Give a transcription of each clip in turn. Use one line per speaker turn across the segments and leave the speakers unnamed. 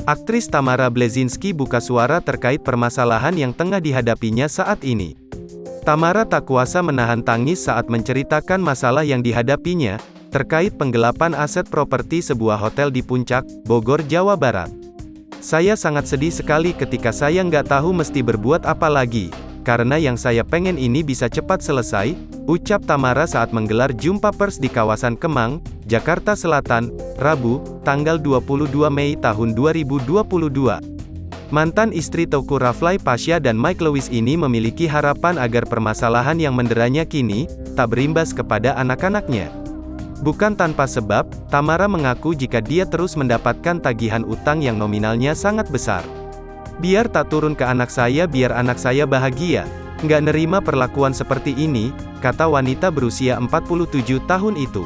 Aktris Tamara Bleszynsky buka suara terkait permasalahan yang tengah dihadapinya saat ini. Tamara tak kuasa menahan tangis saat menceritakan masalah yang dihadapinya, terkait penggelapan aset properti sebuah hotel di Puncak, Bogor, Jawa Barat. "Saya sangat sedih sekali ketika saya nggak tahu mesti berbuat apa lagi, karena yang saya pengen ini bisa cepat selesai," ucap Tamara saat menggelar jumpa pers di kawasan Kemang, Jakarta Selatan, Rabu, tanggal 22 Mei tahun 2022. Mantan istri Teuku Raflay Pasha dan Mike Lewis ini memiliki harapan agar permasalahan yang menderanya kini, tak berimbas kepada anak-anaknya. Bukan tanpa sebab, Tamara mengaku jika dia terus mendapatkan tagihan utang yang nominalnya sangat besar. "Biar tak turun ke anak saya biar anak saya bahagia. Nggak nerima perlakuan seperti ini," kata wanita berusia 47 tahun itu.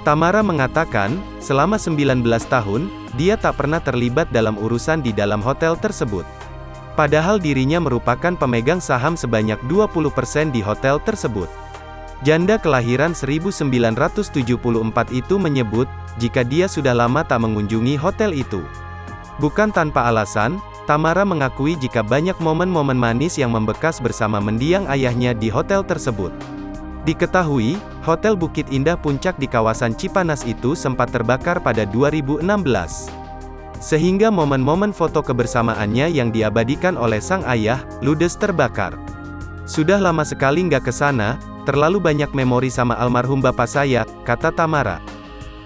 Tamara mengatakan, selama 19 tahun, dia tak pernah terlibat dalam urusan di dalam hotel tersebut. Padahal dirinya merupakan pemegang saham sebanyak 20% di hotel tersebut. Janda kelahiran 1974 itu menyebut, jika dia sudah lama tak mengunjungi hotel itu. Bukan tanpa alasan, Tamara mengakui jika banyak momen-momen manis yang membekas bersama mendiang ayahnya di hotel tersebut. Diketahui, Hotel Bukit Indah Puncak di kawasan Cipanas itu sempat terbakar pada 2016. Sehingga momen-momen foto kebersamaannya yang diabadikan oleh sang ayah, ludes terbakar. "Sudah lama sekali nggak ke sana, terlalu banyak memori sama almarhum bapak saya," kata Tamara.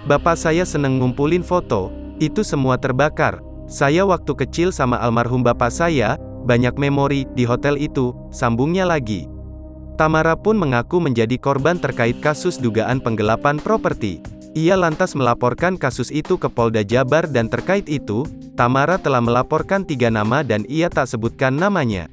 "Bapak saya seneng ngumpulin foto, itu semua terbakar. Saya waktu kecil sama almarhum bapak saya, banyak memori di hotel itu," sambungnya lagi. Tamara pun mengaku menjadi korban terkait kasus dugaan penggelapan properti. Ia lantas melaporkan kasus itu ke Polda Jabar dan terkait itu, Tamara telah melaporkan 3 nama dan ia tak sebutkan namanya.